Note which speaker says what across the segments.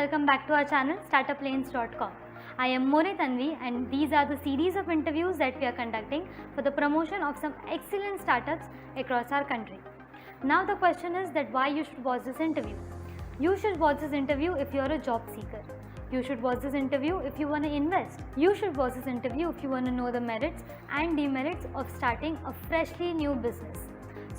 Speaker 1: welcome back to our channel startuplanes.com. I am More Tanvi and these are the series of interviews that we are conducting for the promotion of some excellent startups across our country. Now the question is that why you should watch this interview. You should watch this interview if you are a job seeker. You should watch this interview if you want to invest. You should watch this interview if you want to know the merits and demerits of starting a freshly new business.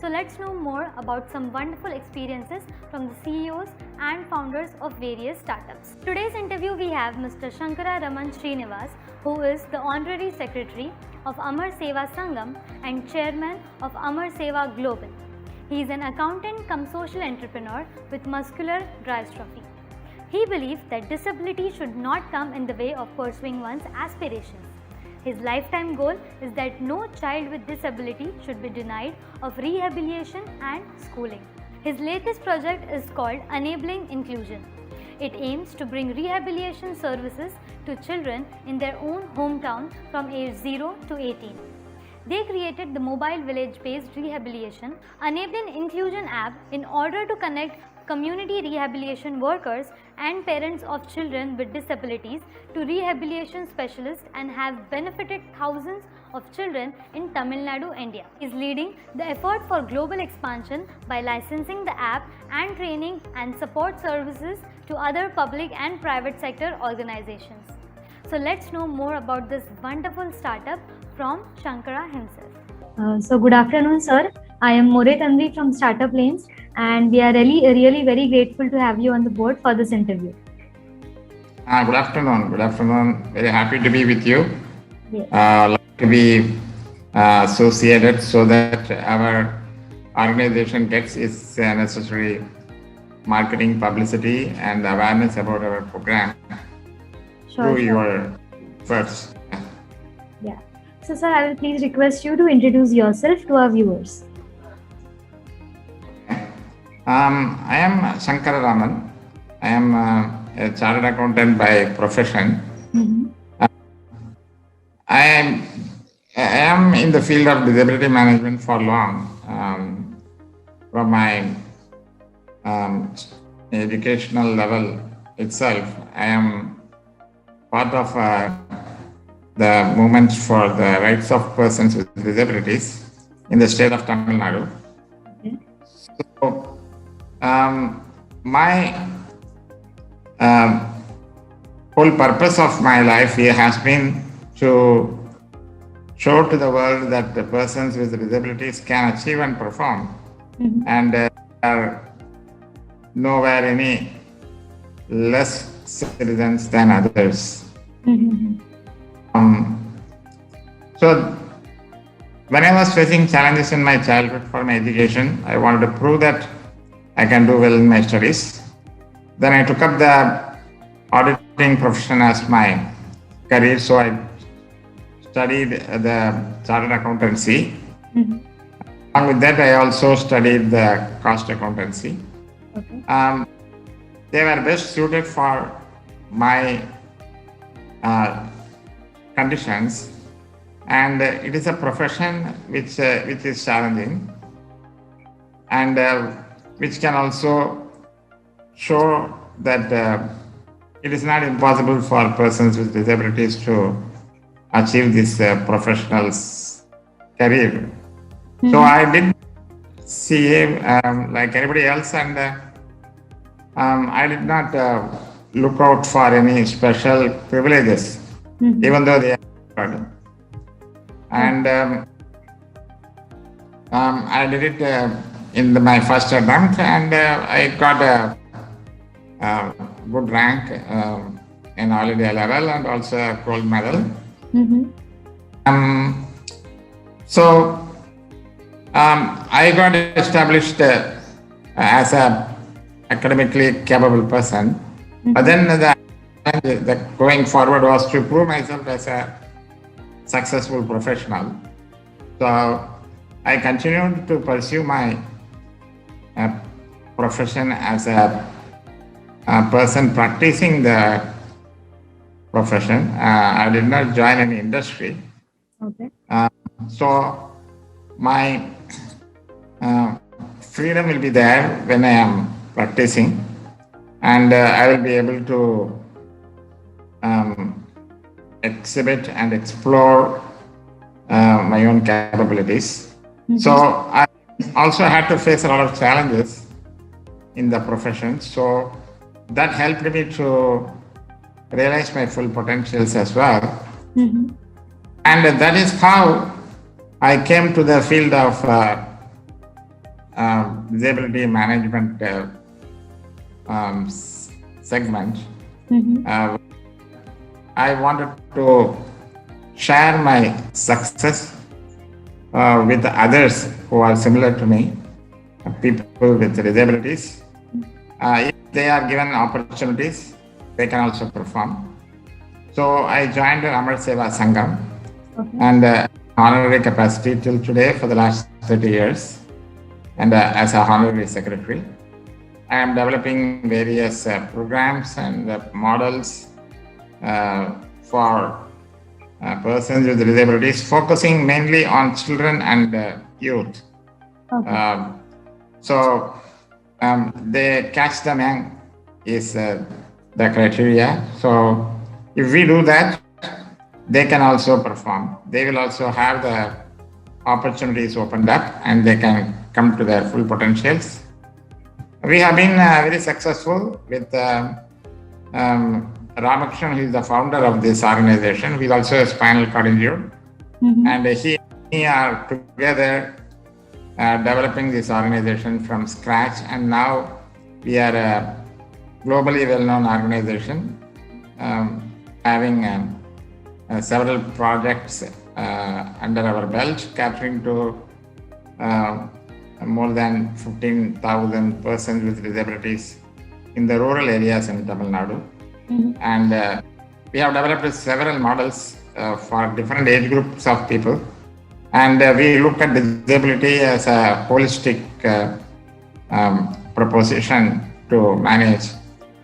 Speaker 1: So let's know more about some wonderful experiences from the CEOs and founders of various startups. Today's interview we have Mr. Shankara Raman Srinivas, who is the Honorary Secretary of Amar Seva Sangam and Chairman of Amar Seva Global. He is an accountant cum social entrepreneur with muscular dystrophy. He believes that disability should not come in the way of pursuing one's aspirations. His lifetime goal is that no child with disability should be denied of rehabilitation and schooling. His latest project is called Enabling Inclusion. It aims to bring rehabilitation services to children in their own hometown from age 0 to 18. They created the mobile village-based rehabilitation Enabling Inclusion app in order to connect community rehabilitation workers and parents of children with disabilities to rehabilitation specialists and have benefited thousands of children in Tamil Nadu, India. He is leading the effort for global expansion by licensing the app and training and support services to other public and private sector organizations. So let's know more about this wonderful startup from Shankara himself.
Speaker 2: So good afternoon, sir. I am More Tanvi from Startup Lanes, and we are really very grateful to have you on the board for this interview.
Speaker 3: Good afternoon. Good afternoon. Very happy to be with you.
Speaker 2: Yes.
Speaker 3: Like to be associated so that our organization gets its necessary marketing, publicity, and awareness about our program through your efforts.
Speaker 2: Yeah. So, sir, I will please request you to introduce yourself to our viewers.
Speaker 3: I am Shankara Raman. I am a chartered accountant by profession.
Speaker 2: Mm-hmm.
Speaker 3: I am in the field of disability management for long. From my educational level itself, I am part of the movement for the rights of persons with disabilities in the state of Tamil Nadu.
Speaker 2: Okay.
Speaker 3: So, my whole purpose of my life here has been to show to the world that the persons with disabilities can achieve and perform,
Speaker 2: Mm-hmm.
Speaker 3: and are nowhere any less citizens than others.
Speaker 2: Mm-hmm.
Speaker 3: So, when I was facing challenges in my childhood for my education, I wanted to prove that I can do well in my studies. Then I took up the auditing profession as my career, so I studied the chartered accountancy.
Speaker 2: Mm-hmm.
Speaker 3: Along with that, I also studied the cost accountancy.
Speaker 2: Okay.
Speaker 3: They were best suited for my conditions, and it is a profession which is challenging, and which can also show that it is not impossible for persons with disabilities to achieve this professional career.
Speaker 2: Mm-hmm.
Speaker 3: So I did CA like anybody else, and I did not look out for any special privileges,
Speaker 2: Mm-hmm.
Speaker 3: even though they are good. And I did it in my first attempt, and I got a good rank in all India level and also a gold medal.
Speaker 2: Mm-hmm.
Speaker 3: So I got established as a academically capable person, but then the going forward was to prove myself as a successful professional. So I continued to pursue my profession as a person practicing the profession. I did not join any industry.
Speaker 2: Okay.
Speaker 3: So my freedom will be there when I am practicing, and I will be able to exhibit and explore my own capabilities. So I also had to face a lot of challenges in the profession. So that helped me to realize my full potentials as well. And that is how I came to the field of disability management segment. I wanted to share my success with others who are similar to me, people with disabilities. If they are given opportunities, they can also perform. So I joined Amar Seva Sangam and honorary capacity till today for the last 30 years, and as a honorary secretary. I am developing various programs and models for persons with disabilities, focusing mainly on children and youth. So they catch them young is the criteria. So if we do that, they can also perform. They will also have the opportunities opened up and they can come to their full potentials. We have been very successful with Ramakrishnan, who is the founder of this organization. He's also a spinal cord injured. And he and me are together developing this organization from scratch. And now we are a globally well-known organization, having several projects under our belt, catering to more than 15,000 persons with disabilities in the rural areas in Tamil Nadu. And we have developed several models for different age groups of people. And we look at disability as a holistic proposition to manage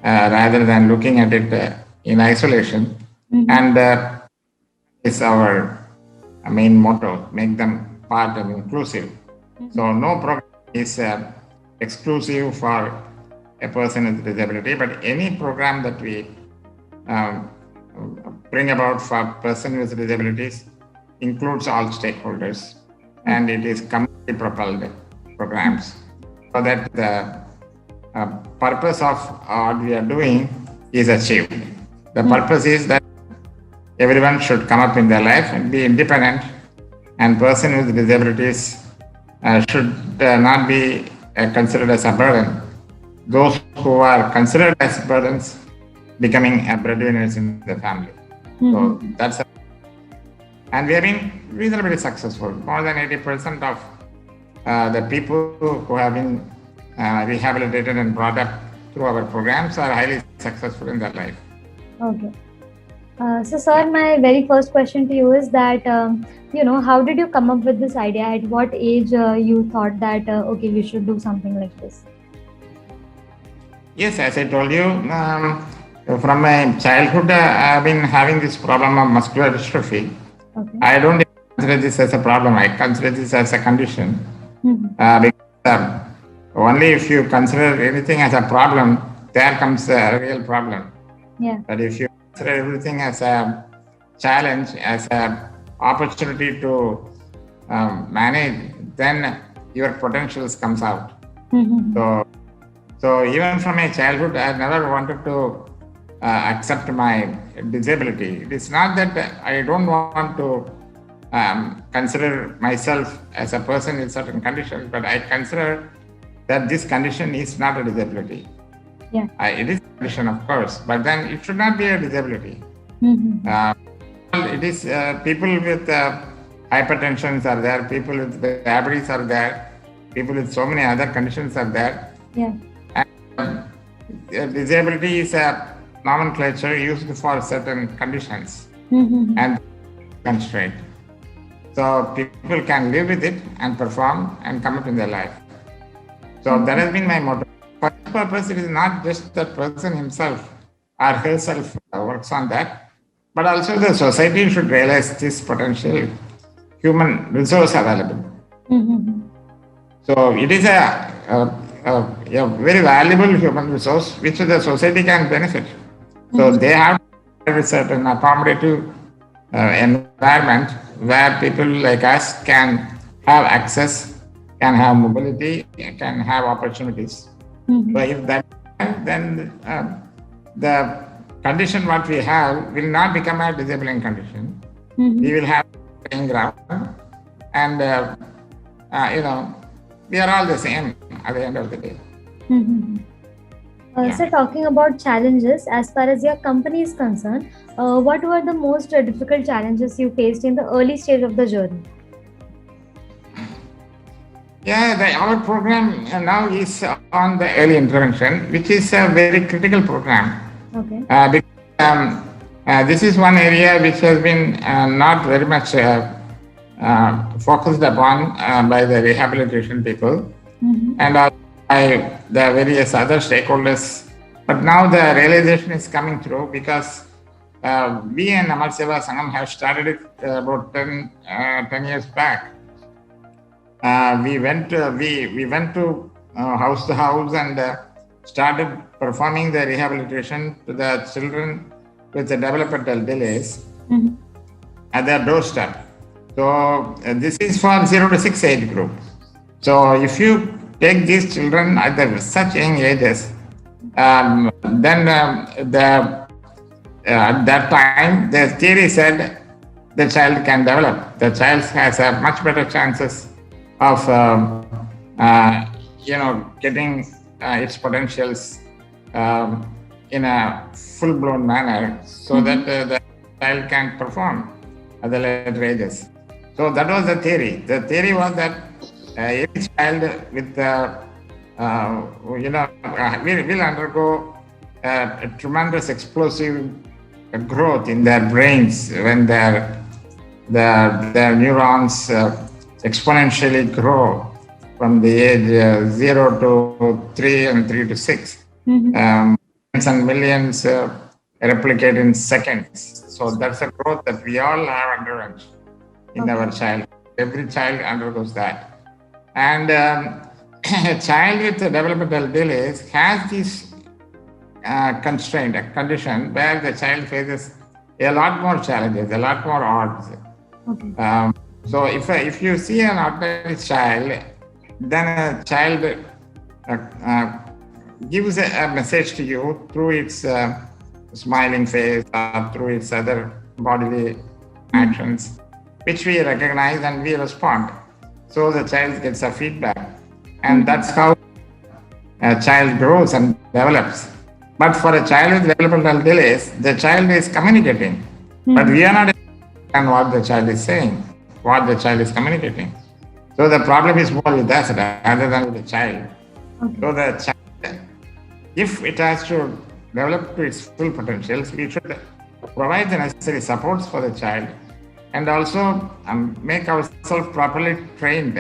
Speaker 3: rather than looking at it in isolation. And it's our main motto, make them part and inclusive. So no program is exclusive for a person with disability, but any program that we bring about for a person with disabilities includes all stakeholders, and it is community propelled programs, so that the purpose of what we are doing is achieved. The purpose is that everyone should come up in their life and be independent, and person with disabilities should not be considered as a burden. Those who are considered as burdens becoming breadwinners in the family. So that's and we have been reasonably successful. More than 80% of the people who have been rehabilitated and brought up through our programs are highly successful in their life.
Speaker 2: Okay. So, sir, my very first question to you is that, how did you come up with this idea? At what age you thought that, okay, we should do something like this?
Speaker 3: Yes, as I told you, from my childhood, I've been having this problem of muscular dystrophy.
Speaker 2: Okay.
Speaker 3: I don't consider this as a problem. I consider this as a condition. Because only if you consider anything as a problem, there comes a real problem.
Speaker 2: Yeah.
Speaker 3: But if you consider everything as a challenge, as an opportunity to manage, then your potentials comes out. So even from my childhood, I never wanted to accept my disability. It is not that I don't want to consider myself as a person with certain conditions, but I consider that this condition is not a disability.
Speaker 2: Yeah.
Speaker 3: It is a condition, of course, but then it should not be a disability. It is people with hypertension are there, people with diabetes are there, people with so many other conditions are there.
Speaker 2: Yeah.
Speaker 3: And disability is a nomenclature used for certain conditions and constraint. So people can live with it and perform and come up in their life. So that has been my motto. For this purpose, it is not just the person himself or herself works on that, but also the society should realize this potential human resource available. So it is a very valuable human resource which the society can benefit. So they have to have a certain accommodative environment where people like us can have access, can have mobility, can have opportunities.
Speaker 2: Mhm.
Speaker 3: So if that, then the condition what we have will not become a disabling condition.
Speaker 2: Mhm.
Speaker 3: We will have playing ground, and we are all the same at the end of the day.
Speaker 2: Mhm.
Speaker 3: Yeah.
Speaker 2: So talking about challenges, as far as your company is concerned, what were the most difficult challenges you faced in the early stage of the journey?
Speaker 3: Yeah, our program now is on the early intervention, which is a very critical program.
Speaker 2: Okay.
Speaker 3: Because this is one area which has been not very much focused upon by the rehabilitation people
Speaker 2: Mhm.
Speaker 3: and by the various other stakeholders. But now the realization is coming through because we and Amar Seva Sangam have started it about 10 years back. We went to house to house and started performing the rehabilitation to the children with the developmental delays
Speaker 2: Mhm.
Speaker 3: at their doorstep. So this is for 0 to 6 age group. So if you take these children at such young ages, then at that time the theory said the child can develop. The child has a much better chances of getting its potentials in a full-blown manner, so that the child can perform at the later ages. So that was the theory. The theory was that every child with will undergo a tremendous explosive growth in their brains when their neurons exponentially grow from the age 0 to 3 and 3 to 6.
Speaker 2: Mhm.
Speaker 3: Millions and millions replicate in seconds. So that's a growth that we all have underwent in our child. Every child undergoes that. And a child with developmental delays has this constraint, a condition where the child faces a lot more challenges, a lot more odds.
Speaker 2: Okay.
Speaker 3: So if you see an ordinary child, then a child gives a message to you through its smiling face or through its other bodily actions, which we recognize and we respond. So the child gets a feedback, and that's how a child grows and develops. But for a child with developmental delays, the child is communicating, but we are not able to understand what the child is saying, what the child is communicating. So the problem is more with us rather than with the child.
Speaker 2: Okay.
Speaker 3: So the child, if it has to develop to its full potentials, we should provide the necessary supports for the child, and also make ourselves properly trained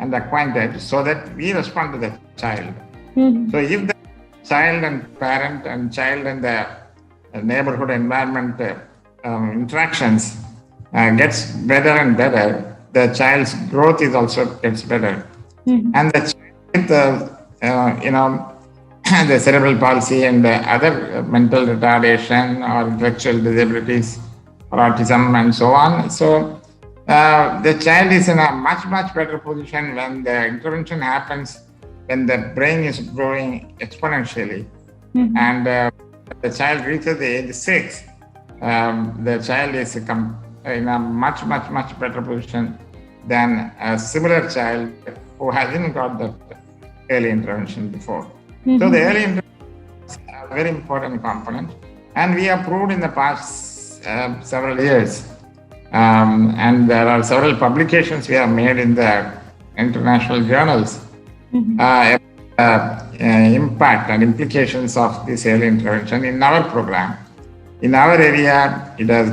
Speaker 3: and acquainted so that we respond to the child.
Speaker 2: Mhm.
Speaker 3: So if the child and parent and child and the neighborhood environment interactions gets better and better, the child's growth is also gets better.
Speaker 2: Mhm.
Speaker 3: And the child with the cerebral palsy and the other mental retardation or intellectual disabilities or autism and so on. So the child is in a much better position when the intervention happens, when the brain is growing exponentially.
Speaker 2: Mhm.
Speaker 3: And the child reaches the age 6, the child is in a much better position than a similar child who hasn't got that early intervention before. So the early intervention is a very important component, and we have proved in the past several years, and there are several publications we have made in the international journals impact and implications of this early intervention in our program. In our area, it has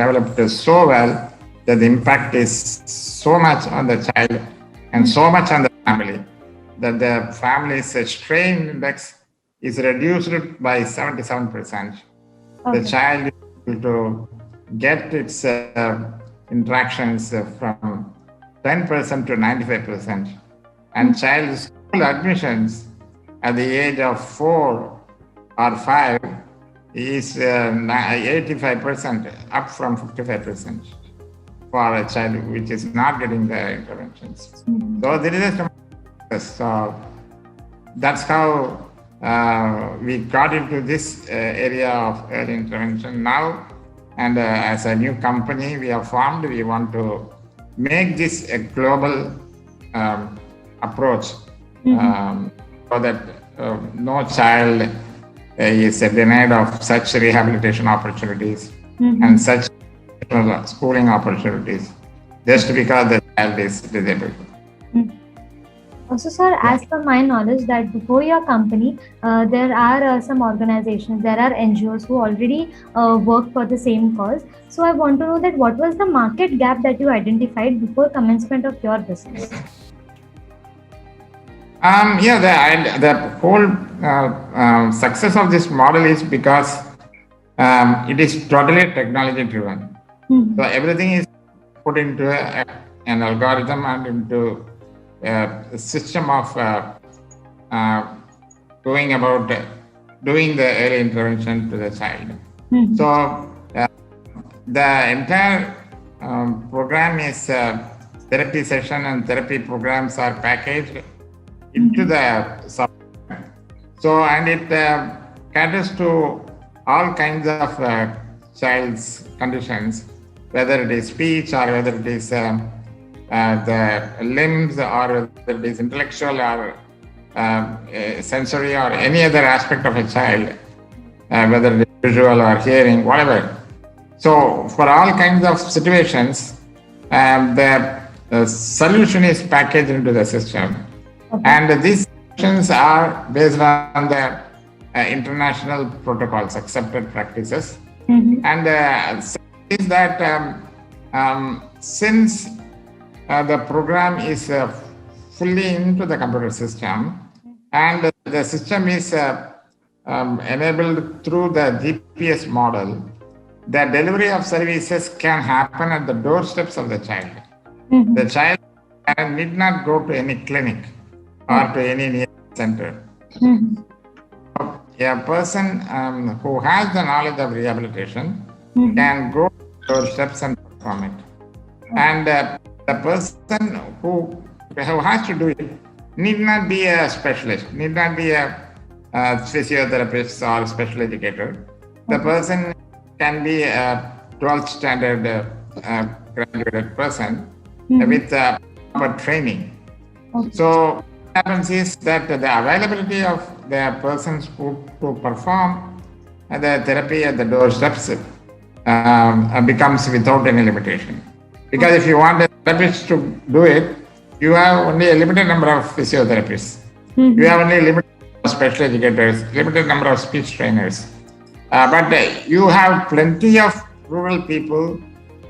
Speaker 3: developed so well that the impact is so much on the child and so much on the family that the family's strain index is reduced by 77%. The child is able to get its interactions from 10% to 95%, and child is school admissions at the age of 4 or 5 is 85%, up from 55% for a child which is not getting the interventions. So there is a tremendous. So that's how we got into this area of early intervention now. And as a new company we have formed, we want to make this a global approach, so that no child is denied of such rehabilitation opportunities and such schooling opportunities just because the child is disabled.
Speaker 2: Also, sir, as per my knowledge, that before your company, there are some organizations, there are NGOs who already work for the same cause. So, I want to know that what was the market gap that you identified before commencement of your business?
Speaker 3: The whole success of this model is because it is totally technology driven. So everything is put into an algorithm and into a system of doing the early intervention to the child. So the entire program is therapy session, and therapy programs are packaged into the software. So, and it caters to all kinds of child's conditions, whether it is speech or whether it is the limbs, or whether it is intellectual or sensory or any other aspect of a child, whether it is visual or hearing, whatever. So for all kinds of situations, the solution is packaged into the system. And these solutions are based on the international protocols, accepted practices. And is that since the program is fully into the computer system, and the system is enabled through the GPS model, the delivery of services can happen at the doorsteps of the child. The child need not go to any clinic or to any near center. A person who has the knowledge of rehabilitation can go to doorsteps and perform it. And the person who has to do it need not be a specialist, need not be a physiotherapist or special educator. The person can be a 12th standard graduated person with proper training. So what happens is that the availability of the persons who perform the therapy at the doorsteps becomes without any limitation. Because if you want a therapist to do it, you have only a limited number of physiotherapists. You have only a limited number of special educators, limited number of speech trainers. But you have plenty of rural people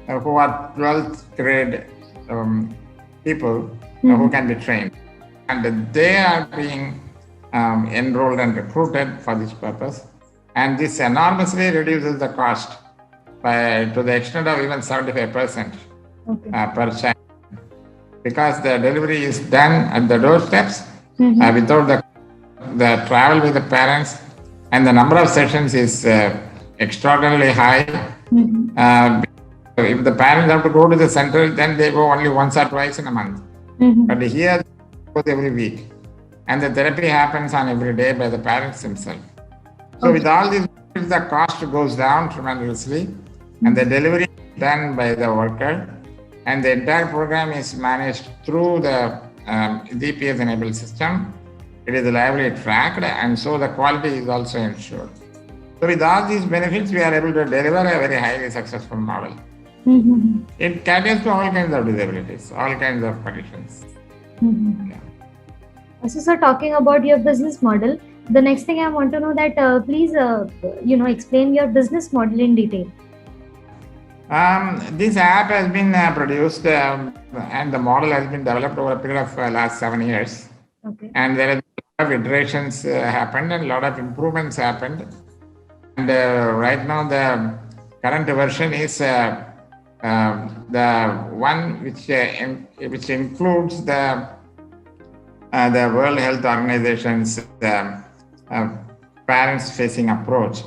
Speaker 3: who are 12th grade people who can be trained. And they are being enrolled and recruited for this purpose. And this enormously reduces the cost to the extent of even 75% per child. Because the delivery is done at the doorsteps without the travel with the parents, and the number of sessions is extraordinarily high. If the parents have to go to the center, then they go only once or twice in a month. But here, they go every week. And the therapy happens on every day by the parents themselves. So with all these, the cost goes down tremendously, and the delivery is done by the worker, and the entire program is managed through the GPS-enabled system. It is reliably tracked, and so the quality is also ensured. So with all these benefits, we are able to deliver a very highly successful model. It caters to all kinds of disabilities, all kinds of conditions.
Speaker 2: So, sir, talking about your business model, the next thing I want to know that please, explain your business model in detail.
Speaker 3: This app has been produced and the model has been developed over a period of last 7 years. And there are a lot of iterations happened and a lot of improvements happened. And right now the current version is the one which includes the the World Health Organization's parents-facing approach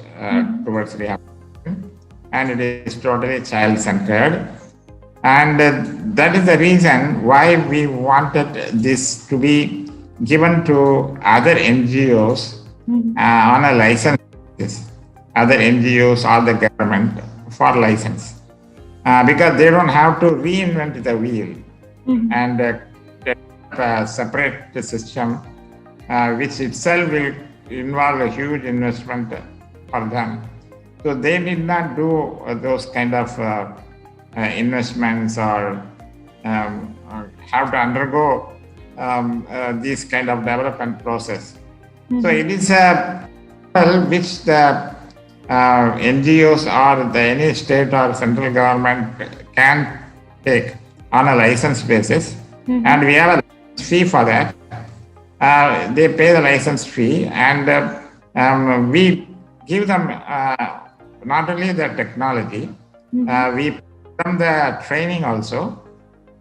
Speaker 3: towards rehabilitation, and it is totally child-centered. And that is the reason why we wanted this to be given to other NGOs on a license basis, other NGOs or the government for license, because they don't have to reinvent the wheel and develop a separate system, which itself will involve a huge investment for them. So they did not do those kind of investments or have to undergo this kind of development process. So it is a which the NGOs or the any state or central government can take on a license basis, and we have a fee for that. They pay the license fee, and we give them not only the technology, we give them the training also,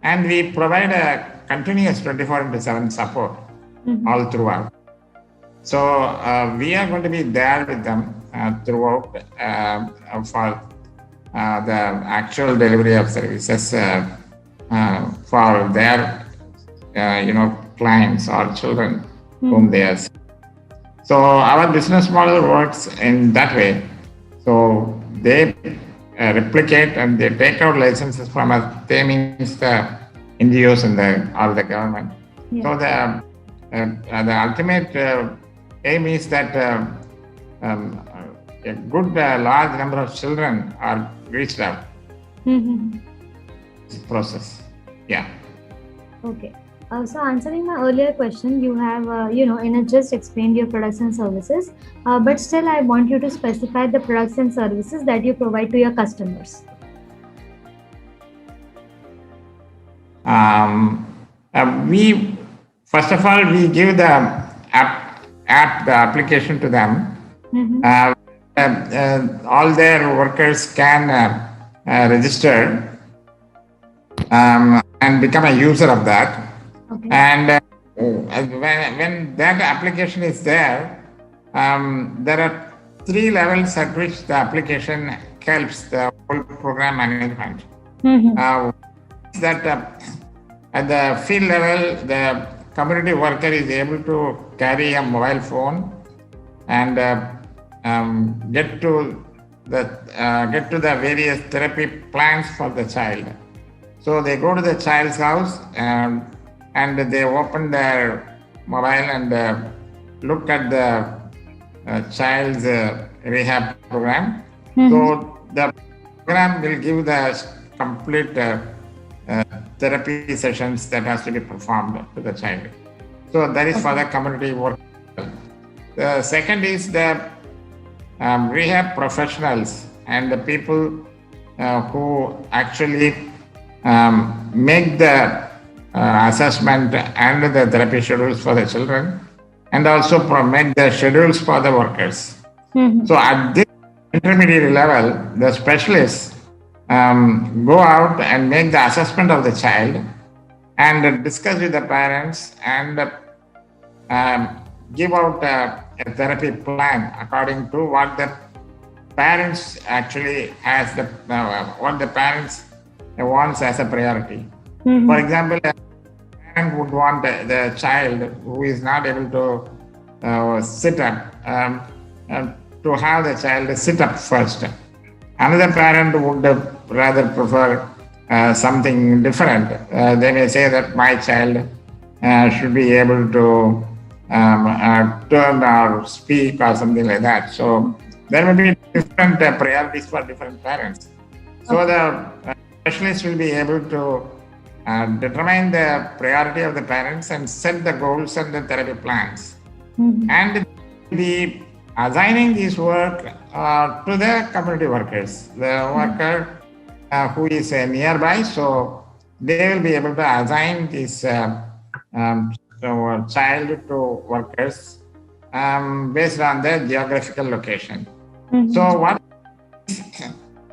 Speaker 3: and we provide a continuous 24/7 support all throughout. So we are going to be there with them throughout for the actual delivery of services for their clients or children whom they are. So our business model works in that way. So they replicate and they take out licenses from us. They means the NGOs and or the government. Yeah. So the ultimate aim is that a good large number of children are reached out. This process. Yeah.
Speaker 2: Okay. So answering my earlier question, you have, just explained your products and services, but still I want you to specify the products and services that you provide to your customers.
Speaker 3: We, first of all, we give the the application to them. All their workers can register and become a user of that. Okay. And when that application is there, there are 3 levels at which the application helps the whole program management. At the field level, the community worker is able to carry a mobile phone and get to the various therapy plans for the child. So they go to the child's house and they open their mobile and look at the child's rehab program. So the program will give the complete therapy sessions that has to be performed to the child. So that is for the community work. The second is the rehab professionals and the people who actually make the assessment and the therapy schedules for the children, and also make the schedules for the workers. So at this intermediate level, the specialists go out and make the assessment of the child and discuss with the parents and give out a therapy plan according to what the parents actually has what the parents wants as a priority. For example, a parent would want the child who is not able to sit up to have the child sit up first. Another parent would rather prefer something different. They may say that my child should be able to turn or speak or something like that. So there may be different priorities for different parents. So the specialist will be able to determine the priority of the parents and set the goals and the therapy plans. And be assigning this work to the community workers, the worker who is nearby. So they will be able to assign this child to workers based on their geographical location. So what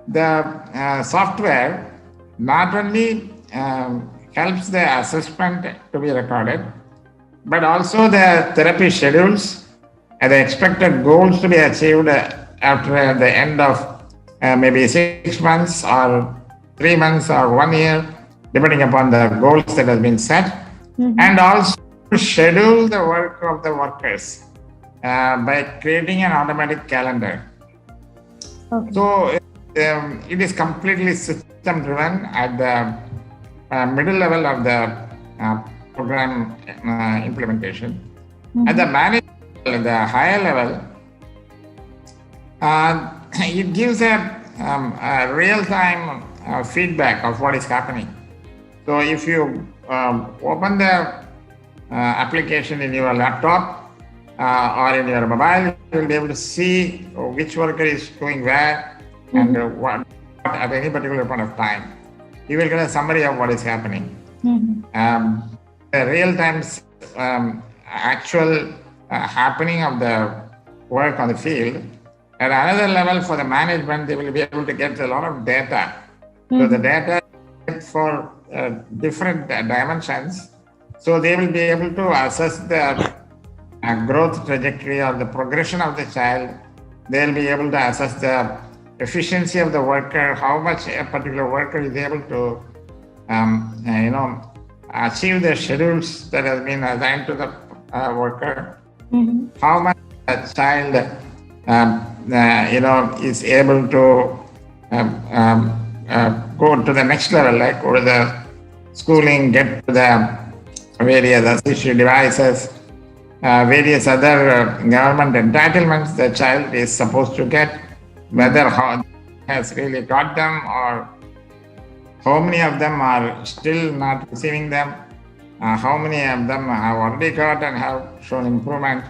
Speaker 3: the software not only helps the assessment to be recorded, but also the therapy schedules and the expected goals to be achieved after the end of maybe 6 months or 3 months or 1 year, depending upon the goals that have been set, and also schedule the work of the workers by creating an automatic calendar.
Speaker 2: Okay.
Speaker 3: So it is completely system driven at the middle level of the program implementation. At the management, the higher level, it gives a real-time feedback of what is happening. So if you open the application in your laptop or in your mobile, you will be able to see which worker is going where and what at any particular point of time. You will get a summary of what is happening. The real-time actual happening of the work on the field. At another level, for the management, they will be able to get a lot of data. So the data for different dimensions. So they will be able to assess the growth trajectory or the progression of the child. They'll be able to assess the efficiency of the worker, how much a particular worker is able to, achieve the schedules that have been assigned to the worker. How much a child, is able to go to the next level, like go to the schooling, get to the various assistive devices, various other government entitlements the child is supposed to get, whether how has really got them or how many of them are still not receiving them, how many of them have already got and have shown improvement.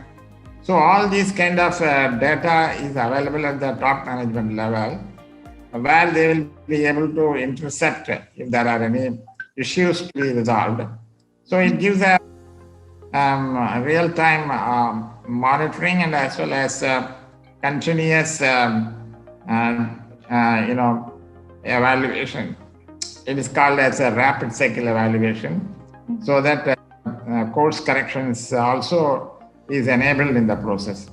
Speaker 3: So all these kind of data is available at the top management level, where they will be able to intercept if there are any issues to be resolved. So it gives a real-time monitoring and as well as continuous, evaluation. It is called as a rapid cycle evaluation, so that course corrections also is enabled in the process.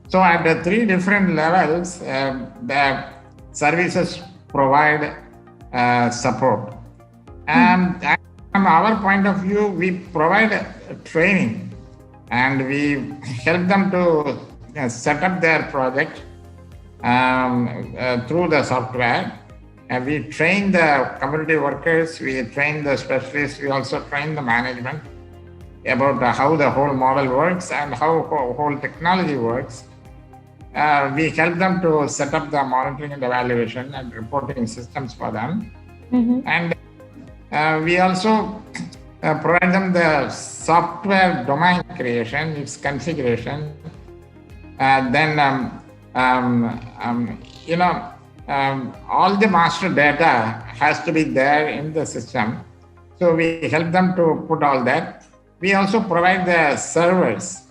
Speaker 3: So at the three different levels, the services provide support. And from our point of view, we provide training and we help them to set up their project through the software. And we train the community workers, we train the specialists, we also train the management about how the whole model works and how whole technology works. We help them to set up the monitoring and evaluation and reporting systems for them. And we also provide them the software domain creation, its configuration. All the master data has to be there in the system. So we help them to put all that. We also provide the servers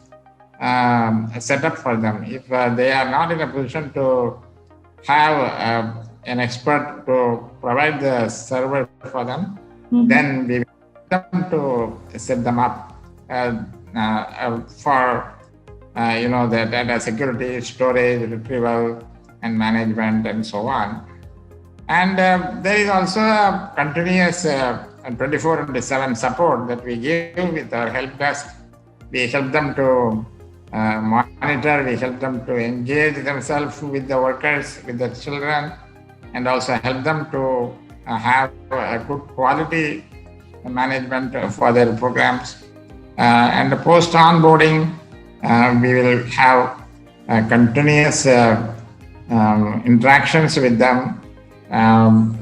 Speaker 3: set up for them. If they are not in a position to have an expert to provide the server for them, then we help them to set them up for the data security, storage, retrieval, and management, and so on. And there is also a continuous 24/7 support that we give with our help desk. We help them to monitor, we help them to engage themselves with the workers, with the children, and also help them to have a good quality management for their programs. And post onboarding, we will have continuous interactions with them,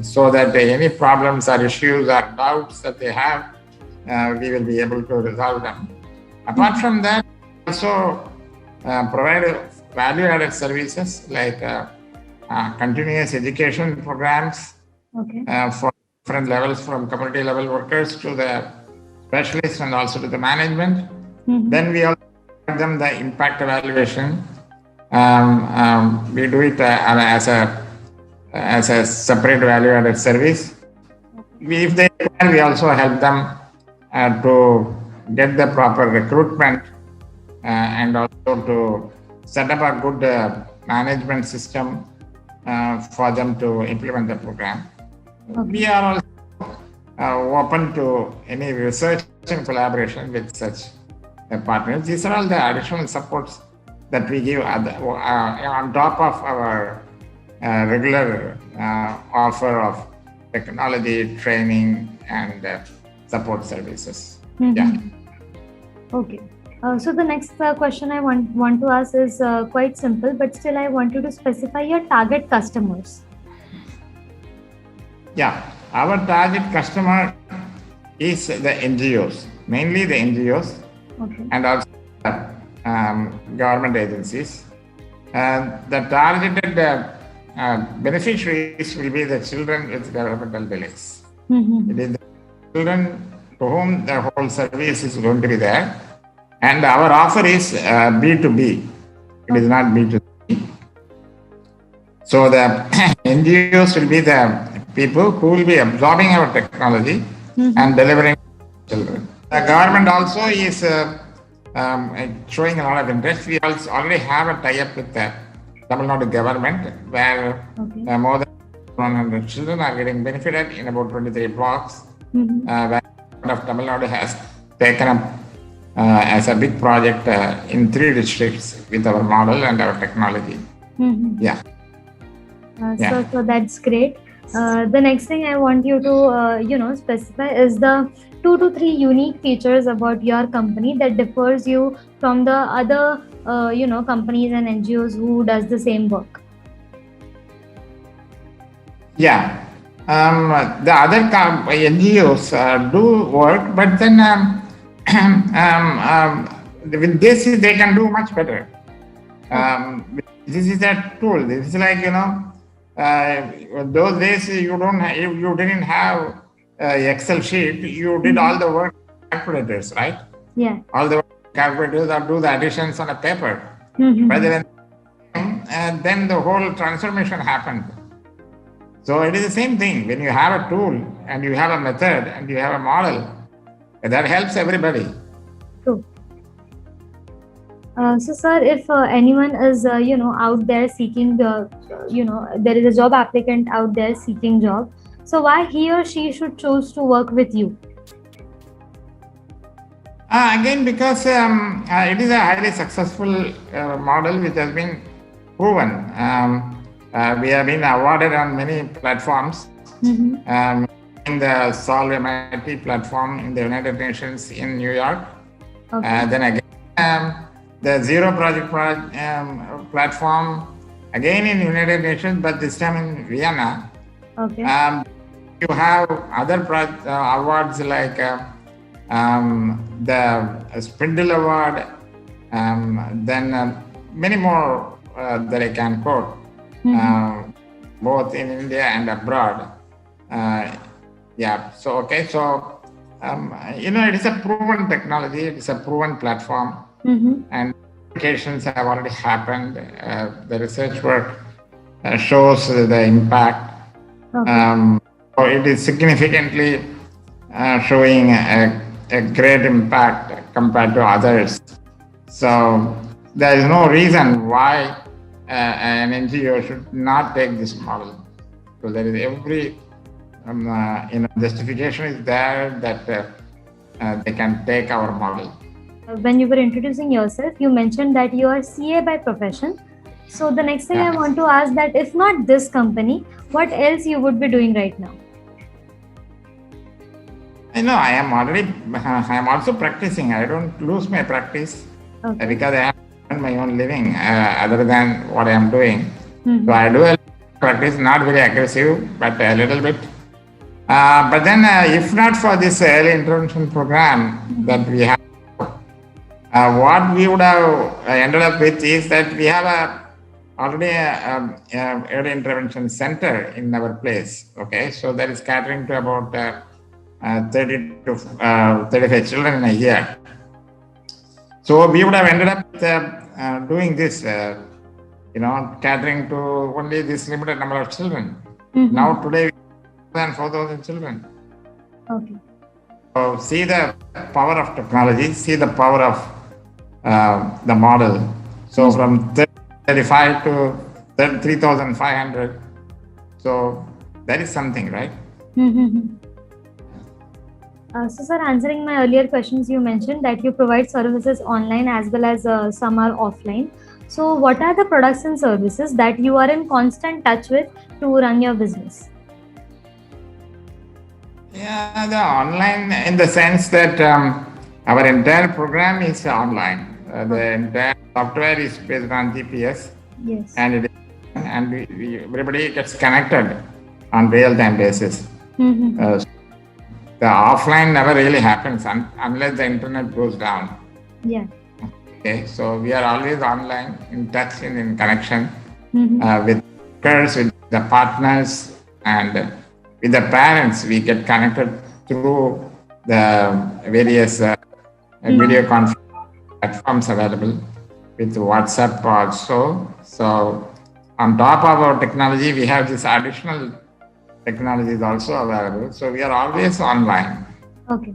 Speaker 3: so that any problems or issues or doubts that they have, we will be able to resolve them. Apart from that, also provide value-added services like continuous education programs for different levels, from community level workers to the specialists and also to the management. Then we also give them the impact evaluation. We do it as a separate value-added service. If they can, we also help them to get the proper recruitment and also to set up a good management system for them to implement the program.
Speaker 2: Okay.
Speaker 3: We are also open to any research and collaboration with such partners. These are all the additional supports that we give on top of our regular offer of technology, training, and support services. Yeah.
Speaker 2: Okay. So the next question I want to ask is quite simple, but still I want you to specify your target customers.
Speaker 3: Yeah, our target customer is the NGOs, mainly the NGOs,
Speaker 2: Okay.
Speaker 3: and also government agencies. The targeted beneficiaries will be the children with developmental delays. It is the children to whom the whole service is going to be there. And our offer is B2B. It is not B2C. So the NGOs will be the people who will be absorbing our technology and delivering to children. The government also is showing a lot of interest. We also already have a tie-up with the Tamil Nadu government where more than 100 children are getting benefited in about 23 blocks. Where the government of Tamil Nadu has taken up as a big project in 3 districts with our model and our technology. Yeah.
Speaker 2: So that's great. The next thing I want you to specify is the 2 to 3 unique features about your company that differs you from the other companies and NGOs who does the same work.
Speaker 3: Yeah. The other NGOs do work, but then with this they can do much better. This is a tool. This is like those days you didn't have Excel sheet. You did all the work with calculators, right?
Speaker 2: Yeah.
Speaker 3: All the calculators that do the additions on a paper. But then the whole transformation happened. So it is the same thing. When you have a tool and you have a method and you have a model, that helps everybody.
Speaker 2: True. So, sir, if anyone is, out there seeking there is a job applicant out there seeking job. So, why he or she should choose to work with you?
Speaker 3: Again, because it is a highly successful model which has been proven. We have been awarded on many platforms. In the Solve MIT platform in the United Nations in New York. Then again, the Zero Project platform, again in United Nations, but this time in Vienna. You have other awards like the Spindle Award, then many more that I can quote, both in India and abroad. So it is a proven technology, it is a proven platform, and applications have already happened. The research work shows the impact. It is significantly showing a great impact compared to others. So there is no reason why an NGO should not take this model. So there is every justification is there that they can take our model.
Speaker 2: When you were introducing yourself, you mentioned that you are CA by profession. So the next thing I want to ask that if not this company, what else you would be doing right now?
Speaker 3: I am also practicing. I don't lose my practice because I have earned my own living other than what I am doing. So I do a practice, not very aggressive, but a little bit. But then if not for this early intervention program that we have, what we would have ended up with is that we have already a early intervention center in our place. Okay, so that is catering to about 30 to 35 children in a year. So we would have ended up doing this, catering to only this limited number of children. Now today, we have more than 4,000 children.
Speaker 2: Okay.
Speaker 3: So see the power of technology, see the power of the model. So from 35 to 3,500. So that is something, right?
Speaker 2: So, sir, answering my earlier questions, you mentioned that you provide services online as well as some are offline. So, what are the products and services that you are in constant touch with to run your business?
Speaker 3: Yeah, the online in the sense that our entire program is online. The entire software is based on GPS.
Speaker 2: Yes.
Speaker 3: And everybody gets connected on real-time basis. The offline never really happens unless the internet goes down.
Speaker 2: Yeah.
Speaker 3: Okay, so we are always online, in touch and in connection with workers, with the partners, and with the parents. We get connected through the various video conference platforms available with WhatsApp also. So on top of our technology, we have this additional technologies also available. So we are always online.
Speaker 2: Okay.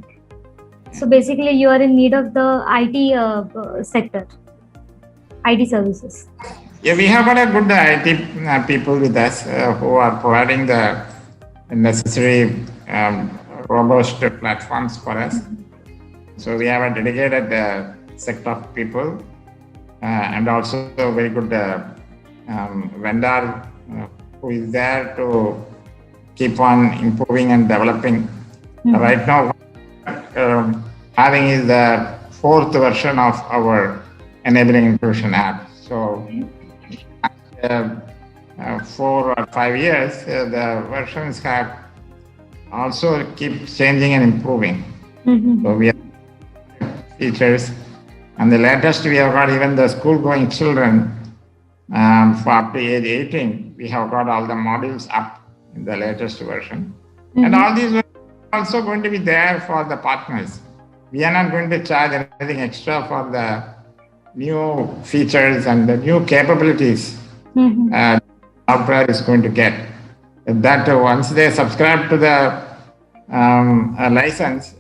Speaker 2: So basically, you are in need of the IT sector, IT services.
Speaker 3: Yeah, we have got a good IT people with us who are providing the necessary robust platforms for us. So we have a dedicated sector of people and also a very good vendor who is there to keep on improving and developing. Right now, having is the 4th version of our enabling inclusion app. So 4 or 5 years, the versions have also keep changing and improving. So we have features, and the latest we have got even the school-going children for up to age 18. We have got all the modules up in the latest version, and all these are also going to be there for the partners. We are not going to charge anything extra for the new features and the new capabilities software is going to get. That once they subscribe to the license,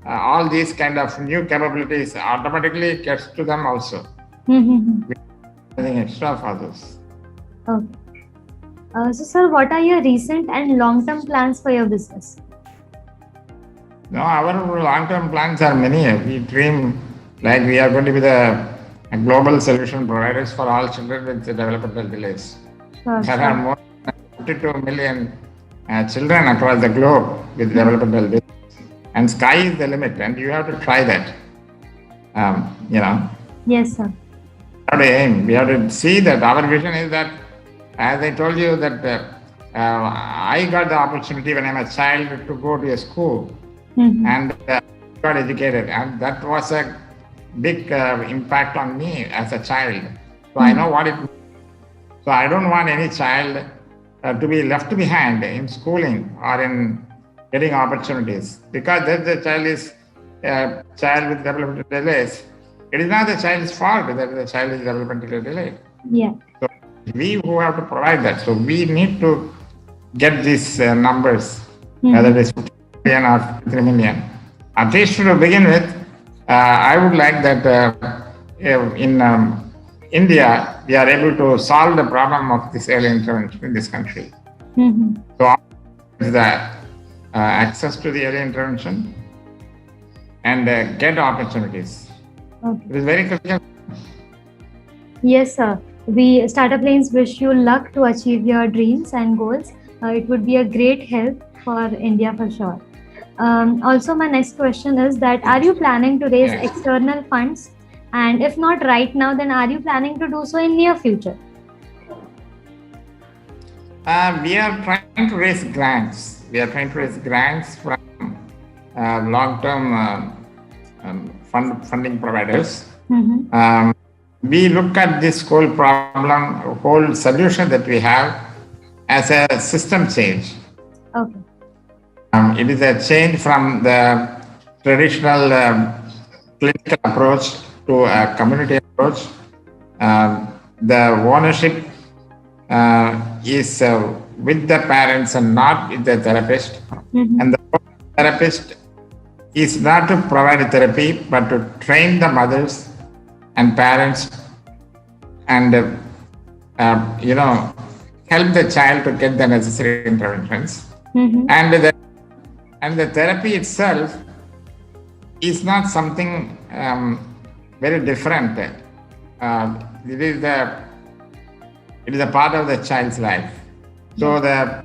Speaker 3: all these kind of new capabilities automatically gets to them also. Nothing extra for those.
Speaker 2: Okay. So, sir, what are your recent and long-term plans for your business?
Speaker 3: No, our long-term plans are many. We dream like we are going to be the global solution providers for all children with developmental delays. There are more than 52 million children across the globe with developmental delays. And sky is the limit, and you have to try that.
Speaker 2: Yes, sir.
Speaker 3: We have to aim. We have to see that our vision is that, as I told you, that I got the opportunity when I was a child to go to a school and got educated, and that was a big impact on me as a child. So I know what it means. So I don't want any child to be left behind in schooling or in getting opportunities, because that the child is a child with developmental delays. It is not the child's fault that the child is developmentally delayed.
Speaker 2: Yeah.
Speaker 3: So we who have to provide that. So we need to get these numbers, whether it is 50 million or 3 million. At least to begin with, I would like that in India, we are able to solve the problem of this early intervention in this country. So the access to the early intervention and get opportunities.
Speaker 2: Okay.
Speaker 3: It is very critical.
Speaker 2: Yes, sir. We Startup Lanes wish you luck to achieve your dreams and goals. It would be a great help for India for sure. Also, my next question is that are you planning to raise external funds? And if not right now, then are you planning to do so in near future?
Speaker 3: We are trying to raise grants. We are trying to raise grants from long-term funding providers. We look at this whole problem, whole solution that we have as a system change.
Speaker 2: Okay.
Speaker 3: It is a change from the traditional clinical approach to a community approach. The ownership is with the parents and not with the therapist. And the therapist is not to provide therapy, but to train the mothers and parents and help the child to get the necessary interventions. And the therapy itself is not something very different. It is a part of the child's life. So the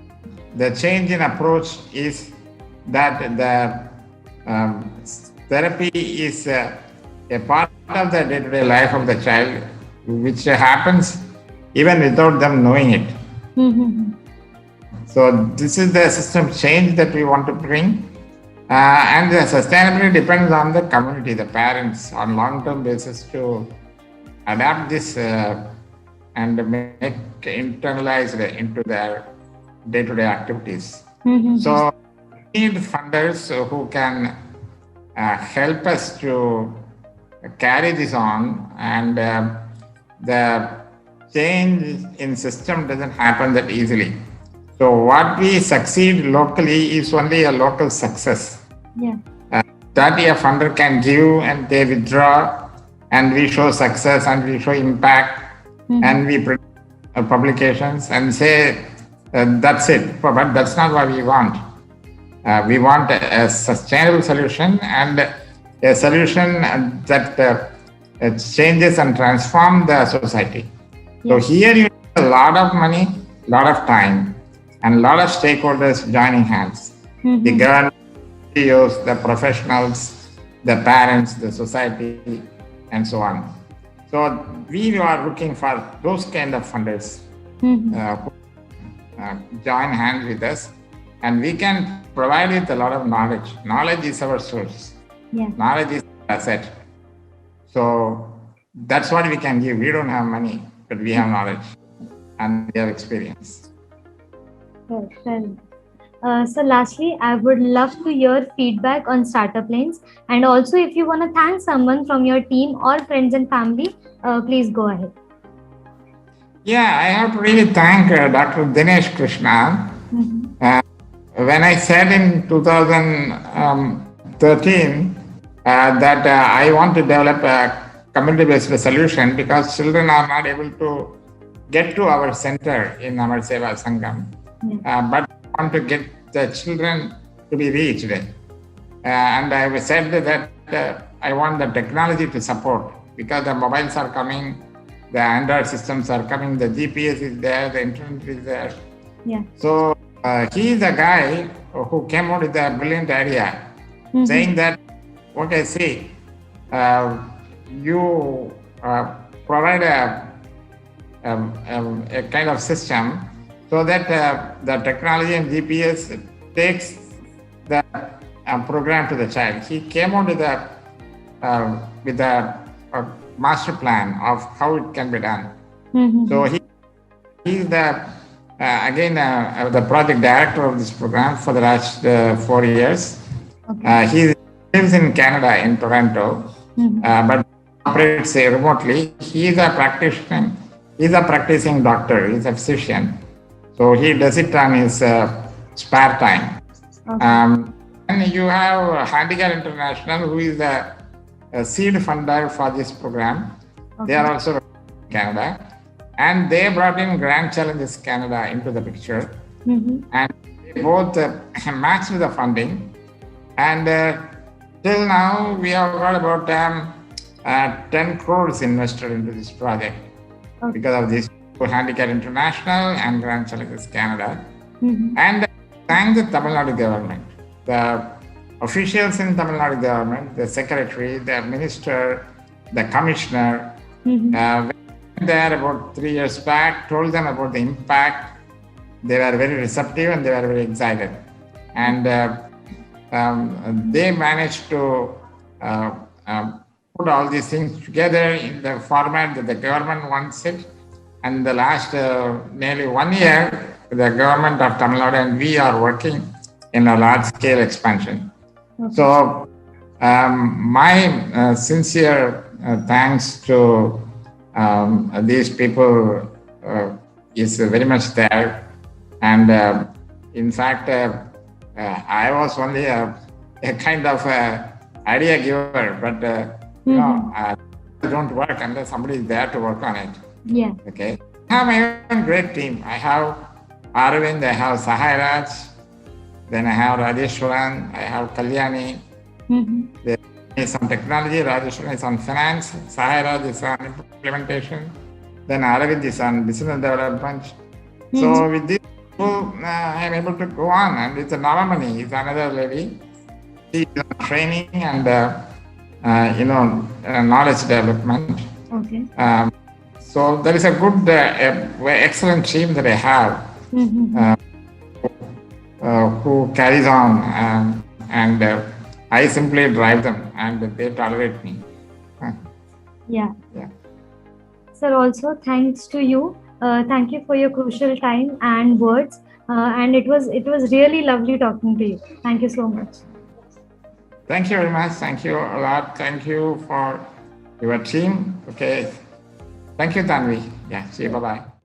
Speaker 3: change in approach is that the therapy is a part of the day-to-day life of the child, which happens even without them knowing it. So this is the system change that we want to bring. And the sustainability depends on the community, the parents, on long-term basis to adapt this and make internalized into their day-to-day activities. So we need funders who can help us to carry this on, and the change in system doesn't happen that easily. So what we succeed locally is only a local success. That a funder can give and they withdraw, and we show success and we show impact, and we produce publications and say that's it. But that's not what we want. We want a sustainable solution, and a solution that changes and transforms the society. So here you need a lot of money, a lot of time, and a lot of stakeholders joining hands. The government, CEOs, the professionals, the parents, the society, and so on. So we are looking for those kind of funders who join hands with us, and we can provide with a lot of knowledge. Knowledge is our source. Knowledge is our asset. So that's what we can give. We don't have money, but we have knowledge and we have experience.
Speaker 2: So lastly, I would love to hear feedback on startup lanes, and also if you want to thank someone from your team or friends and family, please go ahead.
Speaker 3: Yeah, I have to really thank Dr. Dinesh Krishna. When I said in 2013 that I want to develop a community-based solution because children are not able to get to our center in our Seva Sangam, but I want to get the children to be reached. And I said that I want the technology to support, because the mobiles are coming, the Android systems are coming, the GPS is there, the internet is there. So he is a guy who came out with a brilliant idea, saying that, okay, see, you provide a kind of system so that the technology and GPS takes the program to the child. He came out with a master plan of how it can be done. So he is the the project director of this program for the last 4 years. He lives in Canada, in Toronto, but operates remotely. He is a practitioner. He's a practicing doctor. He's a physician. So he does it on his spare time. And you have Handicap International, who is a seed funder for this program. They are also in Canada. And they brought in Grand Challenges Canada into the picture. And they both matched the funding. And till now, we have got about 10 crores invested into this project because of this Handicap International and Grand Challenges Canada. And thank the Tamil Nadu government, the officials in Tamil Nadu government, the secretary, the minister, the commissioner. There about 3 years back, told them about the impact. They were very receptive and they were very excited. And they managed to put all these things together in the format that the government wants it. And the last nearly 1 year, the government of Tamil Nadu and we are working in a large-scale expansion. So my sincere thanks to these people is very much there. And in fact, I was only a a kind of idea giver, but you know, it don't work unless somebody is there to work on it.
Speaker 2: Yeah.
Speaker 3: Okay. I have my own great team. I have Arvind, I have Sahairaj, then I have Rajeshwaran, I have Kalyani. There is some technology, Rajeshwaran is on finance, Sahairaj is on implementation, then Arvind is on business development. So with this, I am able to go on, and it's a Navamani, is another lady. She is on training and knowledge development.
Speaker 2: Okay.
Speaker 3: So there is a good, excellent team that I have who carries on, and I simply drive them, and they tolerate me.
Speaker 2: Yeah.
Speaker 3: Yeah.
Speaker 2: Sir, also thanks to you. Thank you for your crucial time and words. And it was really lovely talking to you. Thank you so much.
Speaker 3: Thank you very much. Thank you a lot. Thank you for your team. Okay. Thank you, Tanvi. Yeah. See you. Bye-bye.